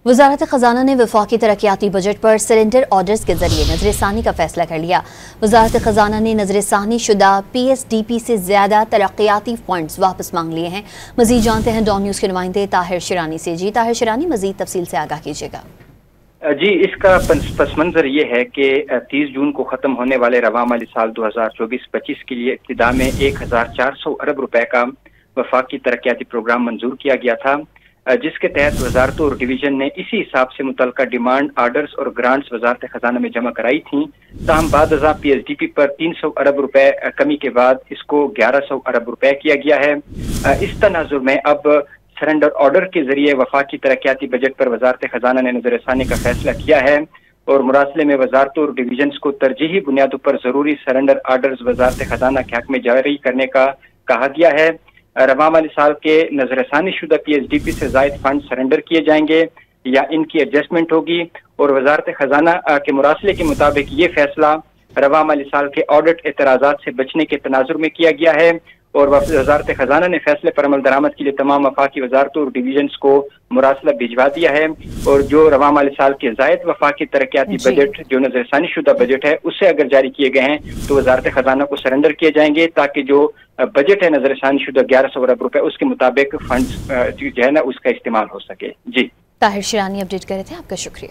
वज़ारत ख़ज़ाना ने वफाकी तरक्याती बजट पर सरेंडर ऑर्डर्स के जरिए नजर सानी का फैसला कर लिया। वज़ारत ख़ज़ाना ने नजर सानी शुदा PSDP से ज्यादा तरक्याती फंड्स वापस मांग लिए हैं। मजीद जानते हैं डॉन न्यूज़ के नुमाइंदे ताहिर शिरानी से। जी ताहिर शिरानी, मजीद तफसील से आगाह कीजिएगा। जी, इसका पस मंजर ये है कि 30 जून को खत्म होने वाले रवा माली साल 2024-25 के लिए इब्तिदा में 1400 अरब रुपए का वफाकी तरक्याती प्रोग्राम मंजूर किया गया था, जिसके तहत वजारतों और डिवीजन ने इसी हिसाब से मुतल्लिका डिमांड आर्डर्स और ग्रांट्स वजारत खजाना में जमा कराई थी। ताहम बाद PSDP पर 300 अरब रुपए कमी के बाद इसको 1100 अरब रुपए किया गया है। इस तनाजुर में अब सरेंडर ऑर्डर के जरिए वफाकी तरक्याती बजट पर वजारत खजाना ने नजरसानी का फैसला किया है और मुरासले में वजारतों और डिवीजन को तरजीही बुनियादों पर जरूरी सरेंडर आर्डर्स वजारत खजाना के हक में जारी करने का कहा गया है। रवा माली साल के नजरसानी शुदा PSDP से जायद फंड सरेंडर किए जाएंगे या इनकी एडजस्टमेंट होगी और वजारत खजाना के मुरासले के मुताबिक ये फैसला रवा माली साल के ऑडिट एतराजात से बचने के तनाजुर में किया गया है और वजारत खजाना ने फैसले पर अमल दरामद के लिए तमाम वफाकी वजारतों और डिवीजन्स को मुरासला भिजवा दिया है और जो रवा माली साल के जायद वफाकी तरक्याती बजट जो नजरसानी शुदा बजट है उससे अगर जारी किए गए हैं तो वजारत खजाना को सरेंडर किए जाएंगे ताकि जो बजट है नजरसानी शुदा 1100 अरब रुपए उसके मुताबिक फंड्स जो है ना उसका इस्तेमाल हो सके। जी ताहिर शिरानी अपडेट कर रहे थे, आपका शुक्रिया।